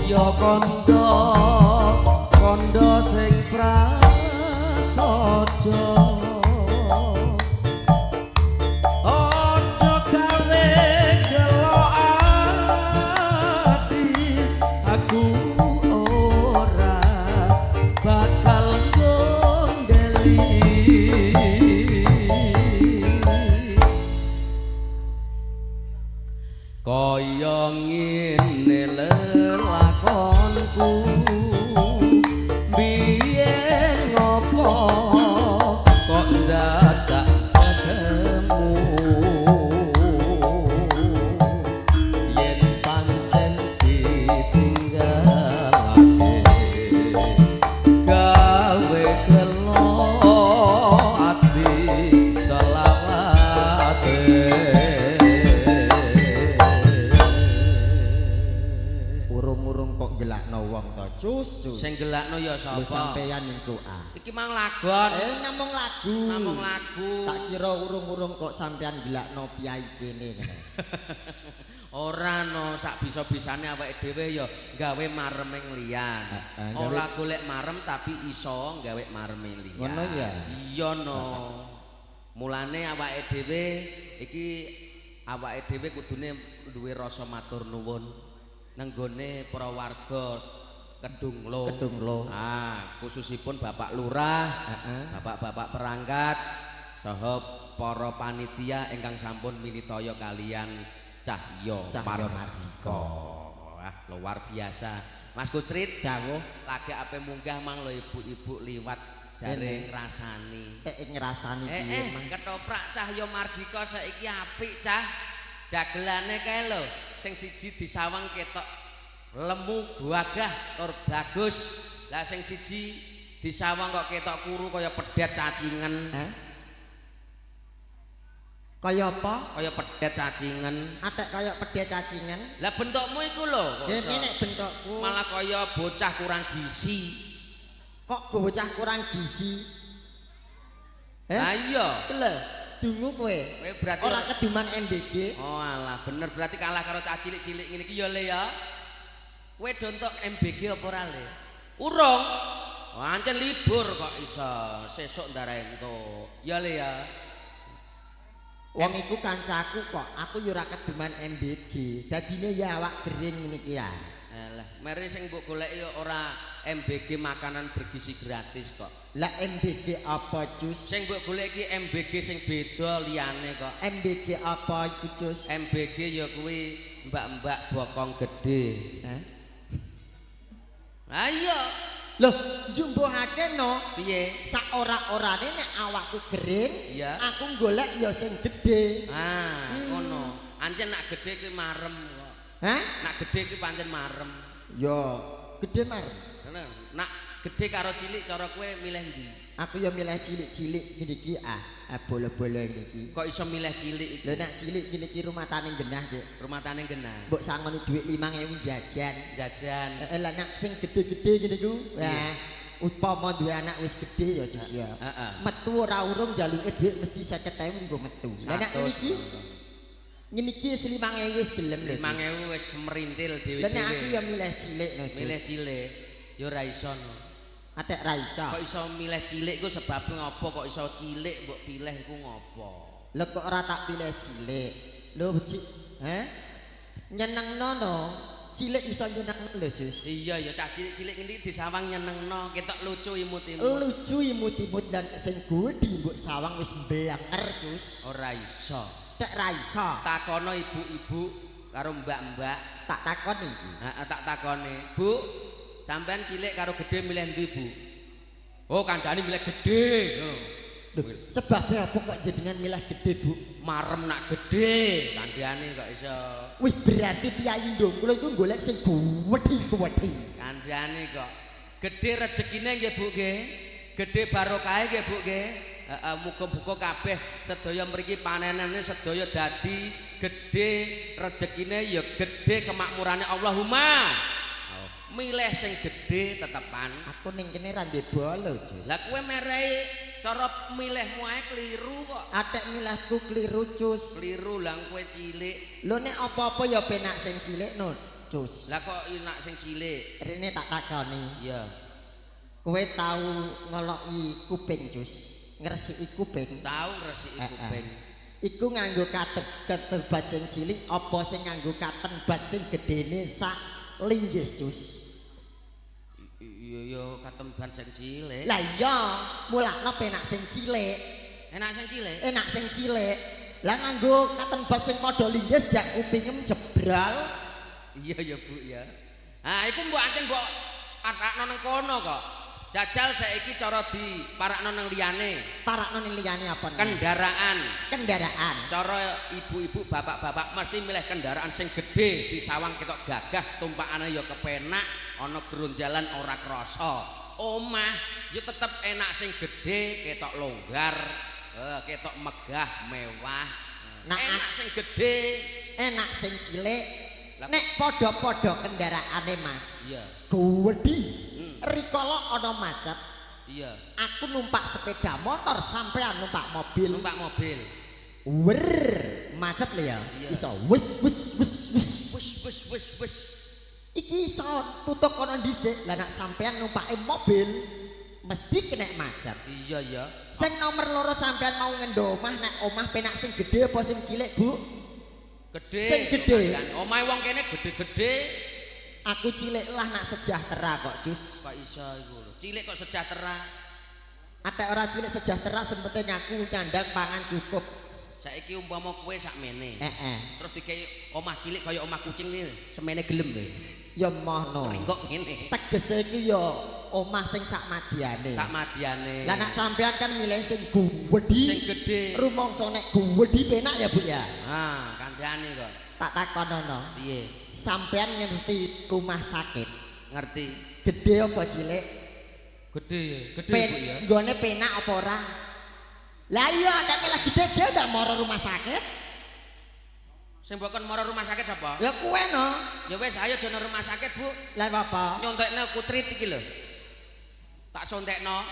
kaya kandha kandha sing prasaja aja gawe delok ati aku ora bakal gondeli kaya ngene lelakonku biyen ngopo kok dadak ketemu yen pancen ditinggalake gawe gelo ati selawase urung-urung kok gelakno wong to cus sing gelakno ya sapa lho sampeyan niku iki mang lagon namung lagu tak kira urung-urung kok sampeyan gelakno piyai kene ora no sak bisa-bisane awake dhewe ya gawe mareming liyan ora golek marem tapi iso gawe mareming liyan ngono ya iya no mulane awake dhewe iki awake dhewe kudune duwe rasa matur nuwun nenggone para warga Kedung Lo. Khususipun Bapak Lurah, Bapak-bapak perangkat, saha para panitia ingkang sampun minitaya kalian Cahya Mardika. Wah, luar biasa. Mas Kucrit dawuh lagi ape munggah mang lho ibu-ibu liwat jare ngrasani. Ngrasani piye, Mas? Ketoprak Cahya Mardika saiki apik, Cah. Dagelane kae lho, sing siji disawang ketok lemu gagah tur bagus. Lah sing siji disawang kok ketok kuru kaya pedet cacingan. Kaya apa? Kaya pedet cacingan. Atek kaya pedet cacingan. Lah bentukmu iku lho. Dene nek bentukku malah kaya bocah kurang gizi. Kok bocah kurang gizi? Iya. Lho, dungu kowe. Kowe berarti ora keduman MBG. Oh alah, bener berarti kalah karo cah cilik-cilik ngene iki ya Le ya. Kowe dontok MBG apa ora Le? Urung. Oh, ancen libur kok iso. Sesuk ndara entuk. Ya Le ya. Wong iku kancaku kok, aku yo ora keduman MBG. Dadine ya awak gering ngene iki ya. Alah, mari sing mbok goleki ora MBG makanan bergizi gratis kok. Lah MBG apa, Cus? Sing mbok goleki MBG sing beda liyane kok. MBG apa iku, Cus? MBG ya kuwi mbak-mbak bokong gede. Lah iya. Loh, njumbuhake no. Piye? Sak ora-orane nek awakku gering, iya. Aku golek ya sing gedhe. Ngono. Ancen nak gedhe kuwi marem kok. Nak gedhe kuwi pancen marem. Ya, gedhe marem. Nak gedhe karo cilik cara kowe milih ndi? Aku ya milih cilik-cilik ngene iki bolo-bolo ngene iki. Kok iso milih cilik iki? Lho nek cilik ngene iki rumah tani genah, Cik. Rumah tani genah. Mbok sangoni dhuwit 5.000 jajan. Jajan. Lah nek sing gedhe-gedhe ngene iku, wah, upama duwe anak wis gedhe ya, Cus ya. Metu ora urung jaluke dhuwit mesti 50.000 nggo metu. Lah nek ngene iki 5.000 wis gelem lho. 5.000 wis merintil dhewe-dhewe. Lah nek aku ya milih cilik lho. Milih cilik. Ya ora iso no. Atek ra iso. Kok iso milih cilik ku sebab ngopo kok iso cilik mbok pilih iku ngopo? Lho kok ora tak pilih cilik. Lho Cik, nyenengno no. Cilik iso nyenengno lho, Sus. Iya ya cah cilik-cilik ngene disawang nyenengno, ketok lucu imut-imut. Lucu imut-imut dan sing gedhi mbok sawang wis mbenger, Cus. Ora iso. Tek ra iso. Takono ibu-ibu karo mbak-mbak. Tak takoni iki. Tak takoni. Bu, sampean cilik karo gedhe milih ndi, Bu? Oh, kandhane milih gedhe. Sebabnya apa kok jenengan milih gedhe, Bu? Marem nak gedhe, kandhane kok iso. Wih, berarti piyai ndong kula iku golek sing kuwedhi. Kandhane kok. Gedhe rezekine nggih, Bu nggih. Gedhe barokahe nggih, Bu nggih. Muga-muga kabeh sedaya mriki panenane sedaya dadi gedhe rezekine ya gedhe kemakmurane Allahumma. Milih sing gedhe tetepan. Aku ning kene ra ndek bolo, Jus. Lah kowe merehi cara milihmu ae kliru kok. Atek milihku kliru, Cus. Kliru lah kowe cilik. Lho nek apa-apa ya penak sing cilik, Nun. Cus. Lah kok enak sing cilik? Rene tak takoni. Iya. Kowe tahu ngoloki kuping, Cus? Ngresiki kuping? Tahu ngresiki kuping. Iku nganggo ketebat sing cilik apa sing nganggo katembat sing gedene sak linggis, Cus? Iya katemban sing cilik. Lah iya, mulakno penak sing cilik. Enak sing cilik? Enak sing cilik. Lah nganggo katembat sing padha linggis dak kupingem jebral. Iya ya Bu ya. Ah iku mbok ancen mbok atakno nang kono kok. Jajal saiki cara diparakno nang liyane. Parakno ning liyane apa? Kendaraan. Kendaraan. Cara ibu-ibu bapak-bapak mesti milih kendaraan sing gedhe disawang ketok gagah tumpakane ya kepenak ana geronjalan ora krasa. Omah ya tetep enak sing gedhe ketok longgar, ketok megah mewah. Nah, enak sing gedhe, enak sing cilik. Nek padha-padha kendaraane Mas. Iya. Gowedi. Rikala ana macet. Iya. Aku numpak sepeda motor sampean numpak mobil. Numpak mobil. Wer, macet lho ya. Iso wis. Wis. Iki iso tutuk kono dhisik. Lah nek sampean numpake mobil mesti kena macet. Iya ya. Sing nomor loro sampean mau ngendo omah nek omah penak sing gedhe apa sing cilik, Bu? Gedhe. Sing gedhe. Omahe wong kene gedhe-gedhe. Aku cilik lah nak sejahtera kok, Jus. Kok iso iku lho. Cilik kok sejahtera. Ada orang cilik sejahtera sempete ngaku nyandang pangan cukup. Saiki umpama kowe sakmene. Terus dikei omah cilik kaya omah kucing iki, semene gelem lho. Ya mono. Kok ngene. Tegese iki ya omah sing sakmadyane. Sakmadyane. Lah nek sampean kan milih sing gowedi. Sing gedhe. Rumangsa nek gowedi penak ya, Bu ya. Ah, kandhane kok. Tak takonono. Piye? Sampean ngerti rumah sakit? Ngerti. Gede apa cilik? Gede Bu ya. Nggone penak apa ora? Lah iya, nek milih gede ndak mara rumah sakit. Sing mbok kon mara rumah sakit sapa? Ya kowe no. Ya wis ayo dono rumah sakit, Bu. Lah apa? Nyontekno kutrit iki lho. Tak sontekno.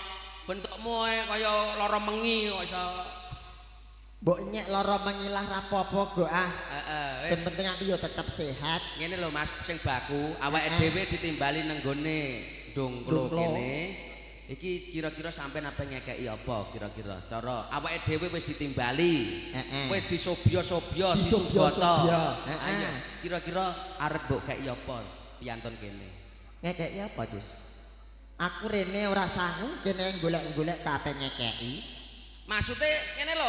Bentukmu kaya lara mengi kok iso. Mbok nyek lara mengilah rapopo go ah. Heeh. Sing penting aku yo tetep sehat. Ngene lho Mas, sing baku, awake dhewe ditimbali nang gone Dongklo kene. Iki kira-kira sampean apa ngekeki apa kira-kira? Cara awake dhewe wis ditimbali. Wis disobya-sobya, disubata. Ayo, kira-kira arep mbok keki apa piantun kene? Ngekeki apa, Jus? Aku rene ora sanggup kene golek-golek kabeh ngekeki. Maksude ngene lho,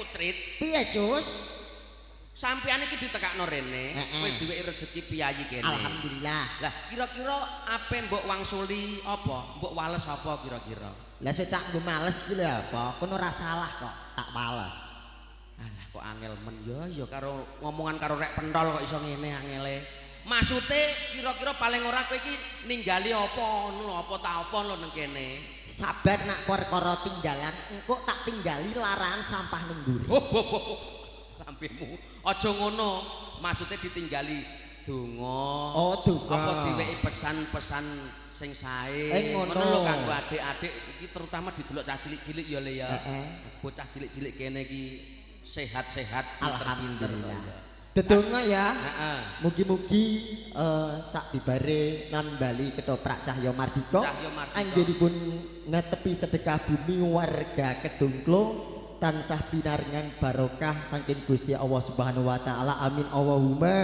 utrit. Piye, Jus? Sampeyan iki ditekakno rene, kowe duwe rezeki piyayi kene. Alhamdulillah. Lah, kira-kira ape mbok wangsuli apa? Mbok wales apa kira-kira? Lah sing tak nggo males iki lho apa? Kono ora salah kok, tak wales. Alah kok angel men ya karo ngomongan karo rek pentol kok iso ngene angele. Maksude kira-kira paling ora kowe iki ninggali apa ngono lho, apa ta apa lho nang kene. Sabar nak perkara tinggalan, engko tak tinggali larangan sampah ning mburi. Lampemu aja ngono. Maksude ditinggali donga. Oh, donga. Apa diweki pesan-pesan sing sae. Ngono lho kanggo adik-adik iki terutama didelok cah cilik-cilik ya Le ya. Bocah cilik-cilik kene iki sehat-sehat pinter-pinter Alhamdulillah. Dedonga ya. Heeh. Mugi-mugi sak dibare nan bali ketoprak Cahya Mardika. Anggenipun netepi sedekah bumi warga Kedungklo tansah pinaringan barokah saking Gusti Allah Subhanahu wa taala. Amin Allahumma.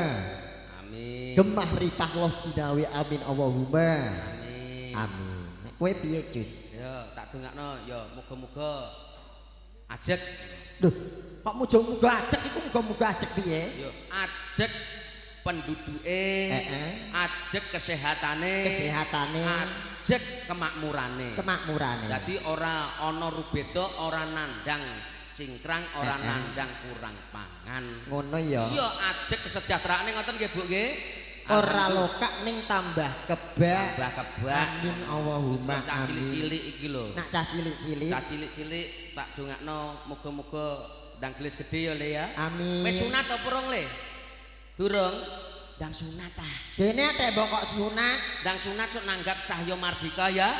Amin. Gemah ripah loh jinawi amin Allahumma. Amin. Amin. Nek kowe piye, Jus? Ya, tak dongakno ya muga-muga ajek. Duh, kok muga-muga ajek iku muga-muga ajek piye? Ya, ajek penduduke, ajek kesehatane, ajek kemakmurane. Dadi ora ana rubeda, ora nandang cingkrang, ora nandang kurang pangan. Ngono ya. Iya, ajek kesejahteraane ngoten nggih Bu nggih. Ora lokak ning tambah kebak. Amin Allahumma. Cah cilik-cilik iki lho. Nak cah cilik-cilik. Cah cilik-cilik tak dongakno muga-muga ndang gelis gedhe ya Le ya. Amin. Wis sunat apa urung Le? Durung. Ndang sunat ah. Kene tembok kok sunat. Ndang sunat sok nanggap Cahya Mardika ya.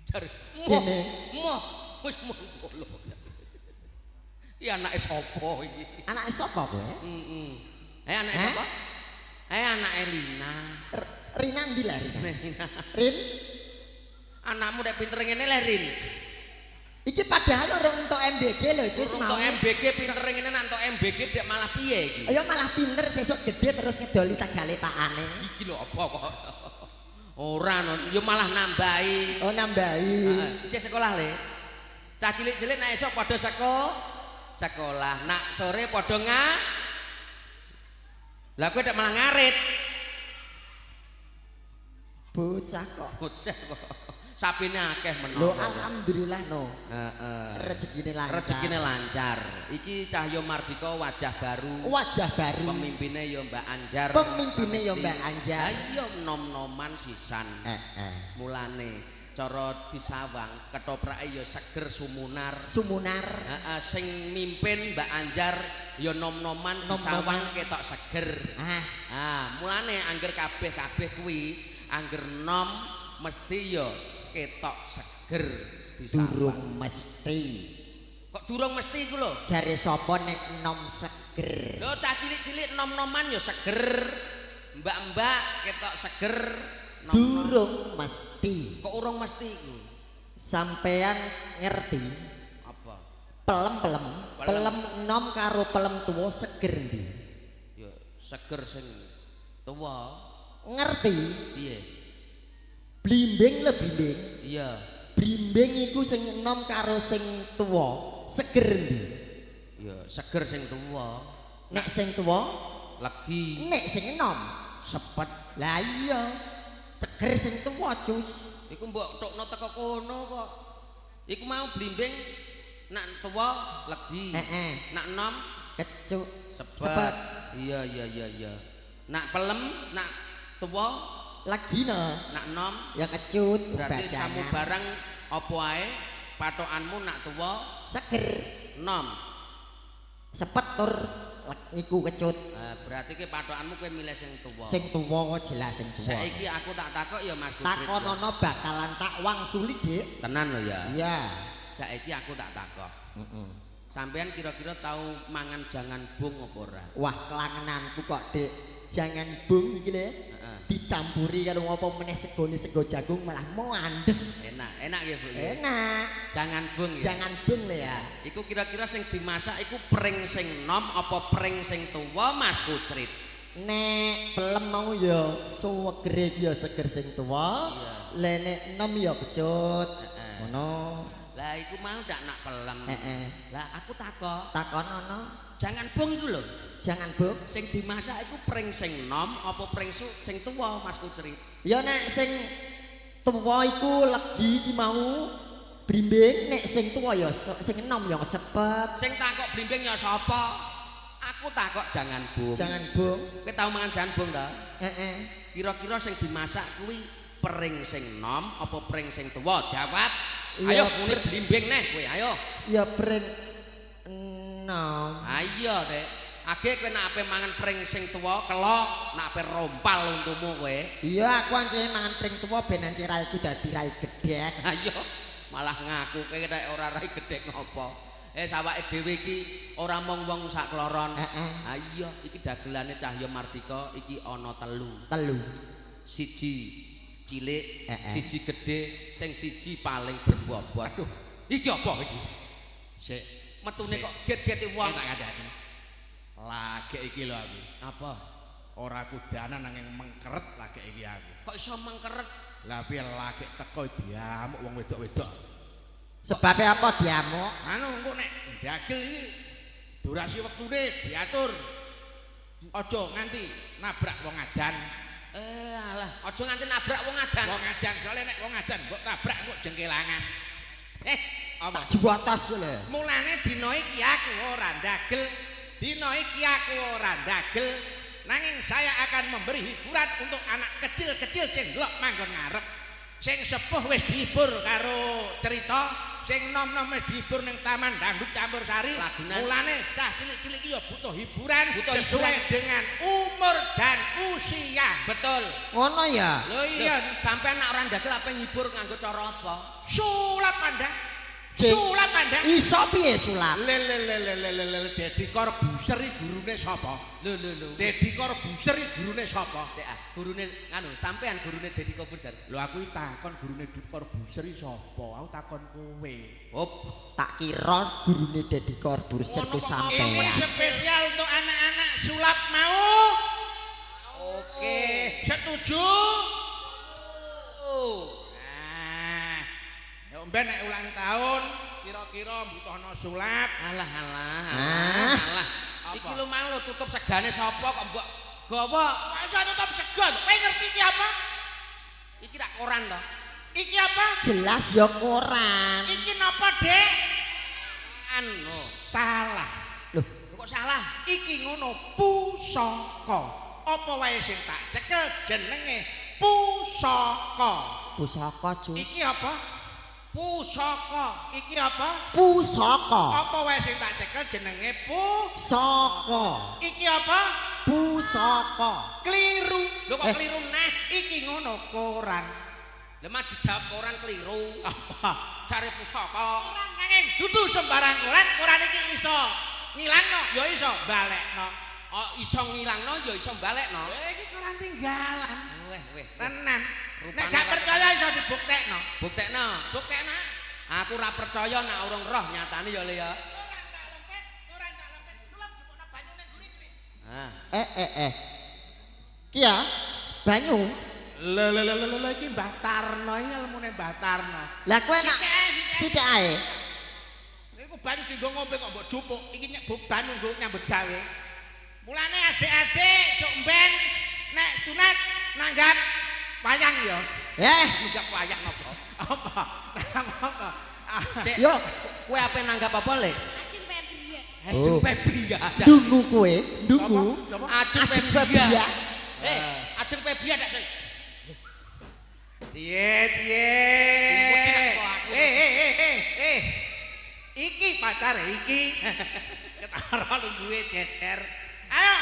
Jar. Kene. Moh. Wis monggo. Iki anake sapa iki? Anake sapa kowe? Heeh. Anak sapa? Anak Elina. Rina ndi lah Rina? Rin. Anakmu nek pinter ngene le Rin. Iki padahal urung entuk MBG lho, Jus mau. Entuk MBG pinter ngene nak entuk MBG dek malah piye iki? Ayo malah pinter sesuk gede terus ngedoli tegale pakane. Iki lho apa kok? Ora no, yo malah nambahi. Oh, nambahi. Heeh, cek sekolah le. Cah cilik-cilik nek esuk padha sekolah, nak sore padha Lah kowe nek malah ngarit. Bocah kok. Bocah kok. Sapine akeh menawa. Lho alhamdulillah no. Heeh. Rezekine lancar. Rezekine lancar. Iki Cahyo Mardika wajah baru. Wajah baru. Pemimpinnya ya Mbak Anjar. Pemimpinnya ya Mbak Anjar. Ayo nom-noman sisan. Mulane cara disawang ketoprake ya seger sumunar. Sumunar. Heeh, sing mimpin Mbak Anjar ya nom-noman disawang ketok seger. Mulane angger kabeh-kabeh kuwi angger nom mesti ya ketok seger disawang. Durung mesti. Kok durung mesti iku lho? Jare sapa nek nom seger? Lho cah cilik-cilik nom-noman ya seger. Mbak-mbak ketok seger. Durung mesti. Kok urung mesti iku? Sampean ngerti? Apa? Pelem nom karo pelem tuwa seger ndi? Ya seger sing tuwa. Ngerti? Piye? Blimbing le blimbing. Iya. Blimbing iku sing nom karo sing tuwa seger ndi? Ya seger sing tuwa. Nek sing tuwa legi. Nek sing nom sepet. Lah iya. Seger sing tuwa, Jus. Iku mbok tokno teko kono kok. Iku mau blimbing nak tuwa legi. Nak nom kecut sepet. Iya. Nak pelem nak tuwa lagi no. Nak nom ya kecut. Berarti samu barang apa ae patokanmu nak tuwa seger nom sepet tur iku kecut. Berarti ki patokanmu kowe milih sing tuwa. Sing tuwa jelas sing tuwa. Saiki aku tak takok ya Mas Putri. Takonono bakalan tak wangsuli, Dik. Tenan lho ya. Iya. Saiki aku tak takok. Sampean kira-kira tahu mangan jangan bung apa ora? Wah, kelangenanku kok, Dik. Jangan bung iki lho. Dicampuri karo apa meneh segone sego jagung malah moandes. Enak ya Bu. Enak. Jangan bung ya. Jangan bung lho ya. Iku kira-kira sing dimasak iku pring sing nom apa pring sing tuwa Mas Kucrit? Nek pelem mau ya suwegere ya seger sing tuwa. Lah nek nom ya kecut. Ngono. Lah iku mau ndak nak pelem. Lah aku takonono. Jangan bung iku lho. Jangan bung sing dimasak iku pring sing nom apa pring sing tuwa Mas Kucrit? Ya nek sing tuwa iku legi iki mau blimbing, nek sing tuwa ya sing nom ya sepet. Sing takok blimbing ya sapa? Aku takok jangan bung. Jangan bung. Kowe tau mangan jangan bung ta? Kira-kira sing dimasak kuwi pring sing nom apa pring sing tuwa? Jawab. Ayo munir blimbing neh kowe, ayo. Ya pring nom. Ayo, Dek. Age kowe nek ape mangan pring sing tuwa kelok, nek ape rompal untumu kowe. Iya, aku anjene mangan pring tuwa ben anjir raiku dadi rai gedhek. Ayo, malah ngaku kowe nek ora rai gedhek ngopo. Sawake dhewe iki ora mung wong sak kloron. Ayo, iki dagelane Cahyo Mardika iki ana telu. Siji cilik, siji gedhe, sing siji paling berbobot. Aduh, iki apa iki? Sik, metune kok get-gete wong tak kandhani. Lagek iki lho aku. Apa? Ora kudanan nanging mengkeret lagek iki aku. Kok iso mengkeret? Lah piye lagek teko diamuk wong wedok-wedok. Sebabnya apa diamuk? Anu engko nek dagel iki durasi wektune diatur. Aja nganti nabrak wong adan. Alah, aja nganti nabrak wong adan. Wong adan soalnya nek wong adan mbok tabrak kok jengkelangan. Apa? Juwatas lho. Mulane dina iki aku ora ndagel. Dina iki aku ora ndagel. Nanging saya akan memberi hiburan untuk anak kecil-kecil sing ndelok manggon ngarep. Sing sepuh wis dihibur karo cerita, sing nom-nom wis dihibur ning Taman Dangdut Campursari. Mulane cah cilik-cilik iki ya butuh hiburan sesuai dengan umur dan usia. Betul. Ngono ya? Lho iya, sampean nek ora ndagel apa ngibur nganggo cara apa? Sulap Anda. Sulap Anda. Iso piye sulap? Le Deddy Corbuzier iki gurune sapa? Lho. Deddy Corbuzier iki gurune sapa? Sik ah, gurune anu sampean gurune Deddy Corbuzier. Lho aku iki takon gurune Deddy Corbuzier iki sapa? Aku takon kowe. Hop, Tak kira gurune Deddy Corbuzier ku Ini sampean. spesial untuk anak-anak sulap mau? Oke, setuju? Nah, ya ben nek ulang tahun kira-kira butuhno sulap. alah. Ah. Iki lho mang lho tutup segane sapa kok mbok gawa? Kok iso tutup jegon? Kowe ngerti iki apa? Iki rak koran to. Iki apa? Jelas ya koran. Iki napa, Dek? Anu, Salah. Loh, kok salah? Iki ngono pusaka. Apa wae sing tak cekel jenenge pusaka. pusaka Jus. Iki apa? Pusaka. Iki apa? Pusaka. Apa wae sing tak cekel jenenge Saka. Iki apa? Pusaka. Kliru. Lho kok keliru neh? Iki ngono koran. Lemah dijawab koran keliru. Apa? Cari pusaka. Koran nanging dudu sembarang koran. Koran iki iso ngilangno, ya iso balekno. Oh, iso ngilangno ya iso balekno. Iki koran tinggalan. Weh. Tenan. Rupane Nek gak percaya iso dibuktekno. Buktekno. Buktekno. Aku ora percaya nek urung roh nyatane ya Le ya. Koran tak lempet. Kulap dipukno banyu ning guri-guri. Ah. Ki ya, banyu. Lha iki Mbah Tarno iki ilmune Mbah Tarno. Lah kowe nak sithik ae. Niku banyu dienggo ngombe kok mbok jupuk. Iki nyebuk banyu nggo nyambut gawe. Mulane adik-adik sok mben nek sunat nanggap wayang ya. Nanggap wayang apa? Apa? Sik, Yo, kowe ape nanggap apa Le? Ajeng Febria. Ajeng Oh. Febria. ndungu kowe, ndungu. Apa? Ajeng Ajeng Febria. Febria. Ajeng Febria dak. Piye? Iki pacar iki. Ketara lungguhe cecer. Ayo.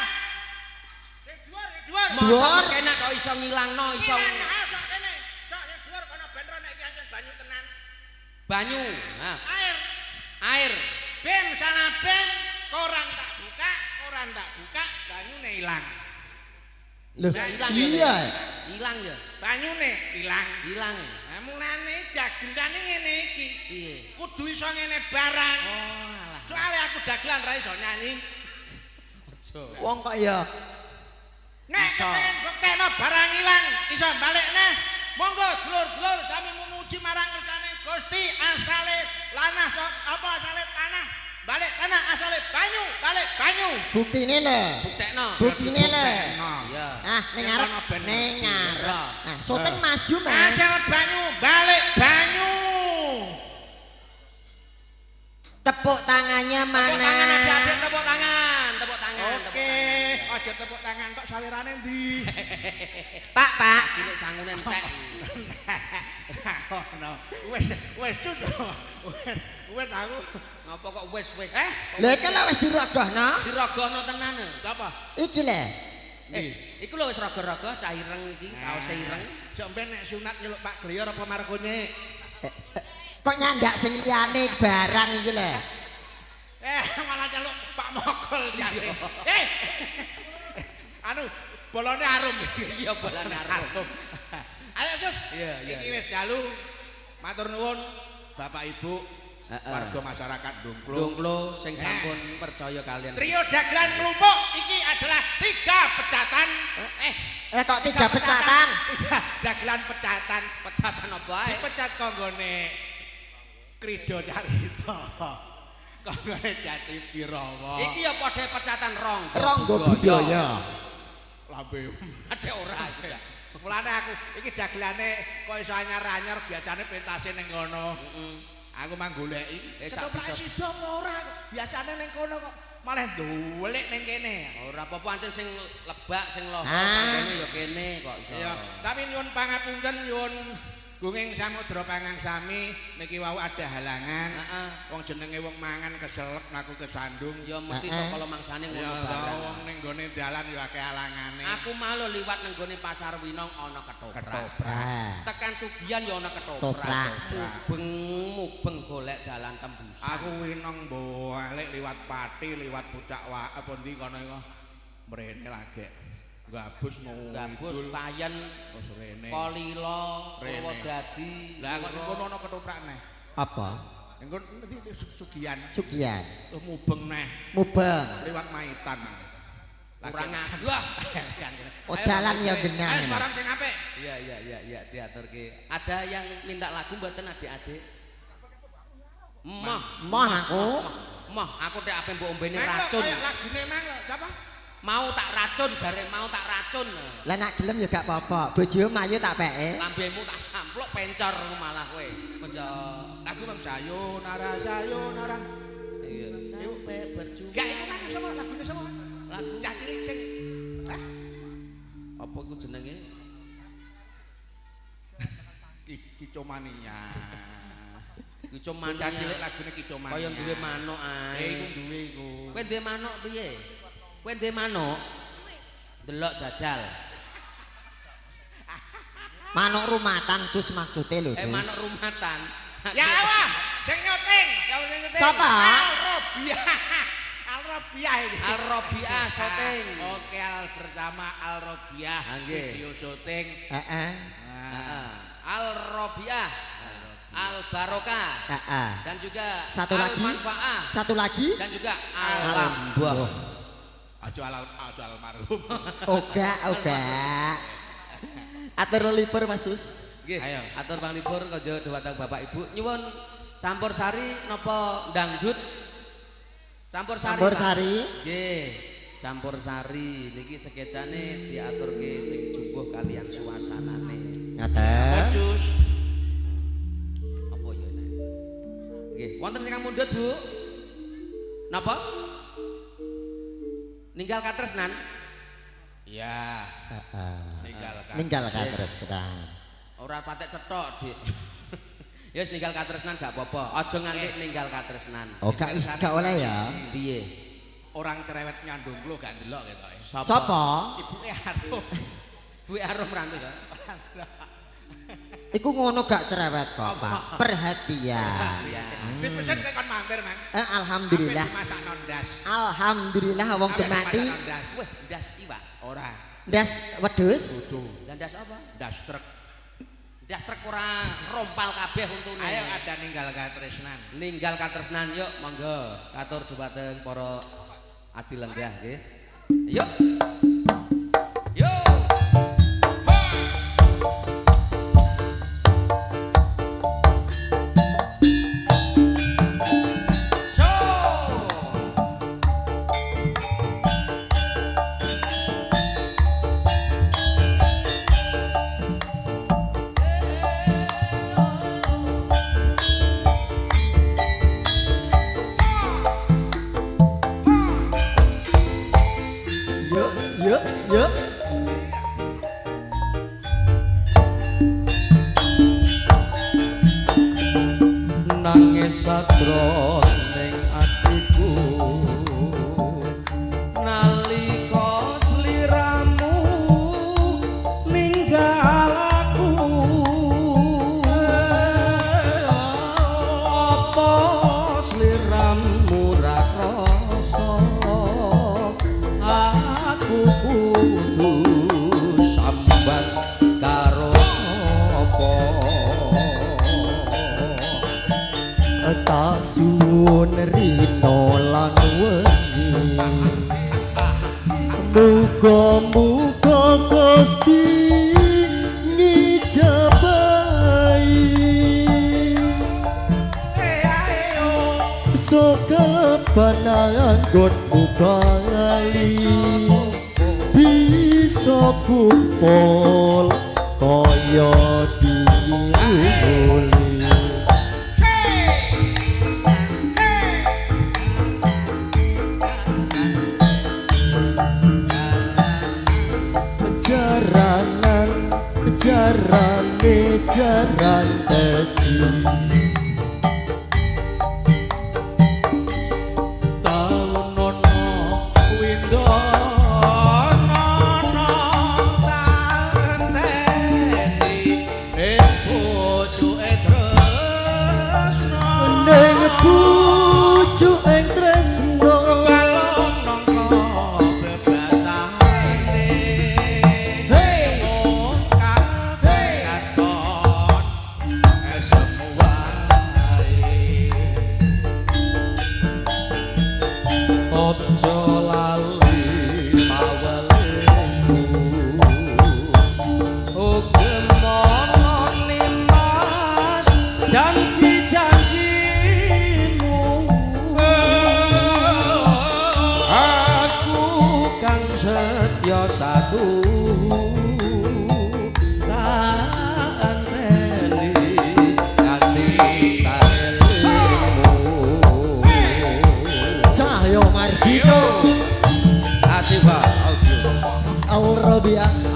Dhuwur. Mosok kene kok iso ngilangno iso Sok kene. Sok dhuwur kono benro nek iki anjen banyu tenan. banyu. Nah, Air. air. Bem sana bem, koran tak buka, banyune ilang. Loh, Ilang ya, iya. Ilang ya. Banyune ilang. Hilang. Nah, mulane dagelane ngene iki. Piye? Kudu iso ngene barang. Oh, alah. Soale aku dagelan ra iso nyanyi. Wong kok ya. Nek Iso. kepengin buktekno barang ilang, iso balekne. Monggo dulur-dulur sami memuji marang kersane Gusti asale lanah apa asale tanah. Balik tanah asale banyu, balik banyu. Buktine le. Buktekno. Buktine le. Iya. Ah, ning ngarep, ning ngarep. Nah, syuting maju, Mas. Asal banyu, balik banyu. Tepuk tangannya Tepuk tangan mana? adik-adik, tepuk tangan, tepuk tangan. Oke, aja tepuk tangan kok sawirane ndi? Pak. Cilik sangune entek. Ono. Wes tuh. Wes aku. Ngapa kok wis? Lha iki lek wis dirogohno. Dirogohno tenan. Apa? Iki le. Iku lho wis rogo-rogo cah ireng iki, kaose ireng. Sok ben nek sunat nyeluk Pak Gliyor apa Markone? Kok nyandak sing liyane barang iki le. Malah nyeluk Pak Mokol jare. Anu, bolone arum. Iya bolane arum. Ayo Sus. Iya. Iki wis dalu. Matur nuwun Bapak Ibu, warga masyarakat Dungklo. Dungklo sing sampun percaya kalian. Trio dagelan kelompok iki adalah 3 pecatan. Kok 3 pecatan? 3 dagelan pecatan. Pecatan apa ae? Dipecat konggone Krido Carita. Konggone Jati Pirawa. Iki ya padha pecatan Ronggo budaya. Lambe. Ada ora iki. Mulane aku iki dagelane kok iso anyar-anyar biasane pentase ning kono. Aku mang goleki. Sak bisa Sida apa ora? Biasane ning kono kok malah ndolik ning kene. ora apa-apa ancen sing lebak sing loho Ah. panggone ya kene kok iso. Iya, tapi nyuwun pangapunten nyuwun Gunging samudra pangang sami niki wau ada halangan. Wong jenenge wong mangan keselep mlaku kesandung. Ya mesti saka mangsane ngono barang. Wong ning gone dalan ya akeh halangane. Aku malu liwat ning gone Pasar Winong ana ketoprak. Tekan Sugian ya ana ketoprak. Mubeng golek dalan tembus. Aku Winong bolek liwat Pati, liwat Pucak apa ndi kono iku. Mrene lagi. Gabus mau Gabus Payen rene. Kolilo Purwodadi. Lah kok ngono ana ketoprak neh. Apa? Engko Sugian. Sugian. Mubeng neh. Mubeng. Liwat Maitan. Kurang aduh. Oh dalan ya genah. Ayo barang sing apik. Iya diaturke. Ada yang minta lagu mboten adik-adik? Moh aku. Moh aku tek ape mbok ombene racun. Kayak lagune mang lho, sapa? Mau tak racun jare mau tak racun. Lah nek gelem ya gak apa-apa. Bojomu ayu tak peke. Lambemu tak sampluk pencor malah kowe. Menjo. Lagu bang sayonara. Iya. Sampai berjumpa. Gak iku mang sapa lagune sapa? Lagu Cah cilik sing apa iku jenenge? Kicomania. Kicomania. Cah cilik lagune Kicomania. Kaya duwe manuk ae. Iku duwe iku. Kowe duwe manuk piye? Kowe duwe manuk? Delok jajal. Manuk rumatan jus maksude lho, Jus. Manuk rumatan. Ya wah, sing nyoting. Sapa? Al-Robiah ini. Al-Robiah syuting. Oke, bersama Al-Robiah. Video syuting. Heeh. Al-Robiah. Al-Barokah. Dan juga satu lagi. Al-Manfaah. Satu lagi. Dan juga Al-Lambah. Aja almarhum. Oga. Atur libur Mas Sus. Nggih. Atur Bang libur kanggo dhumateng Bapak Ibu. Nyuwun campur sari napa dangdut? Campur sari. Nggih. Campur sari niki sketsane diaturke sing jumbuh kalian suasanane. Ngaten. Jus. Apa ya nek? Nggih, wonten sing mundhut, Bu. Napa? Ninggal katresnan? Iya. Ninggal katresnan. Ora patek cethok, Dik. Ya wis ninggal katresnan gak apa-apa. Aja nganti ninggal katresnan. Oh, gak oleh ya. Piye? Orang cerewet nyandung lo gak ndelok ketoke. Sapa? Ibuke Arum. Ibuke Arum rantu to. Iku ngono gak cerewet kok, Pak. Perhatian. Dipesen kowe kon mampir, Mang. Alhamdulillah. Masak nondas. Alhamdulillah wong demati. Wah, ndas iwak. Ora. Ndas wedhus. Dan ndas apa? Ndas truk. Ndas truk ora rompal kabeh untune. Ayo ada ninggal katresnan. Ninggal katresnan yuk monggo. Katur dhumateng para adi lenggah nggih. Yuk. Yuk. Yuk. Nangis sadroning atiku nalika sliramu ninggal aku apa sliramu ra krasa aku kudu sambat karo apa tak suwun rino lan wengi muga-muga Gusti ngijabahi saka pananggonmu bali bisa kumpul kaya diuli jarane jaran teji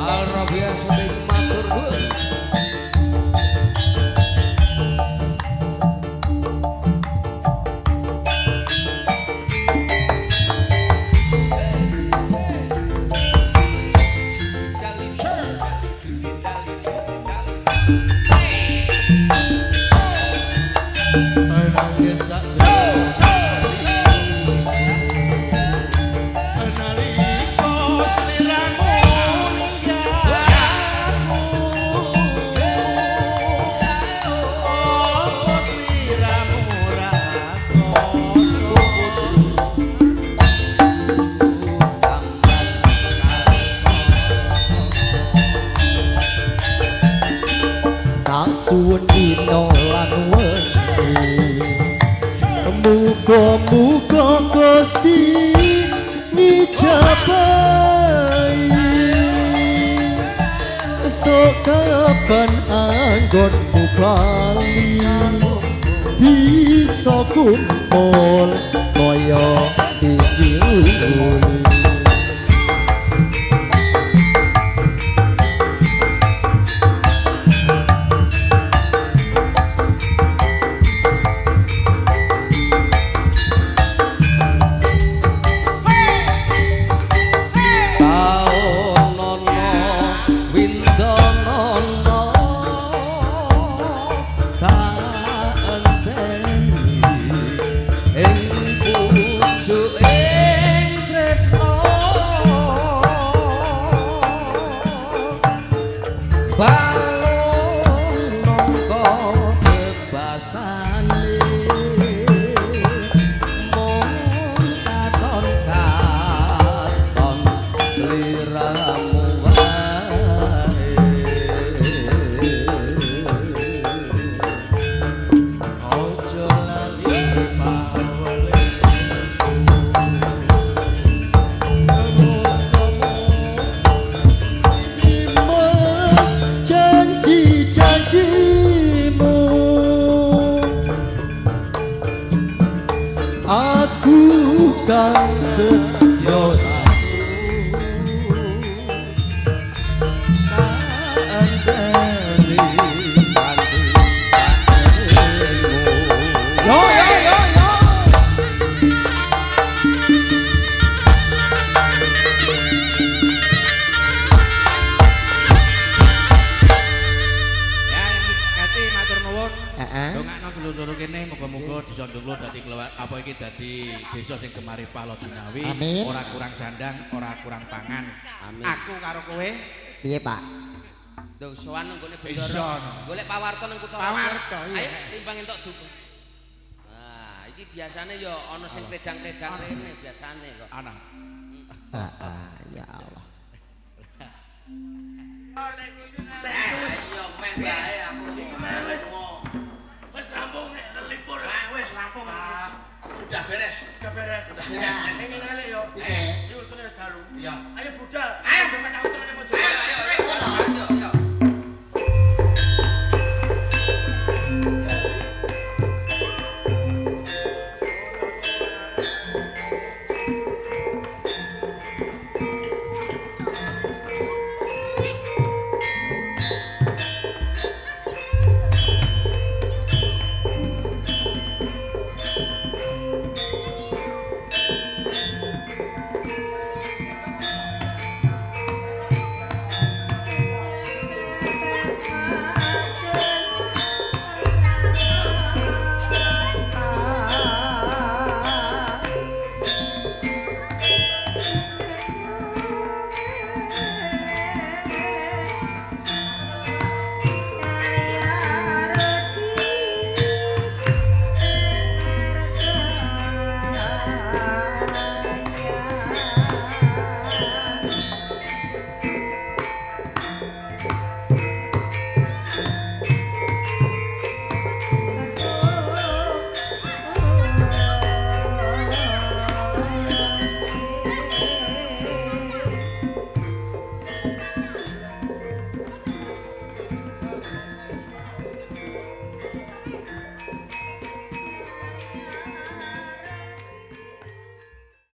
Al-Rabiah sudah matur nuwun. Suwun dina lan wengi muga-muga Gusti ngijabahi sok kapan anggonmu bali bisa kumpul kaya iki. Ora kurang sandang, ora kurang pangan. Amin. Aku karo kowe piye, Pak? Nduk sowan nggone bendoro. Golek pawarto nang kutha. Pawarto. Ayo timbang entuk duku. Nah, iki biasane ya ana sing tedang-tedang rene biasane kok. Ana. Ya Allah. Iya, men bae aku. Wis rampung nek libur. Wis rampung. Sudah beres. Sudah beres. Pengen ngene yo. Iki wis dalu. Iya. Ayo budal. Ayo sampe cawutan nang pojok. Ayo.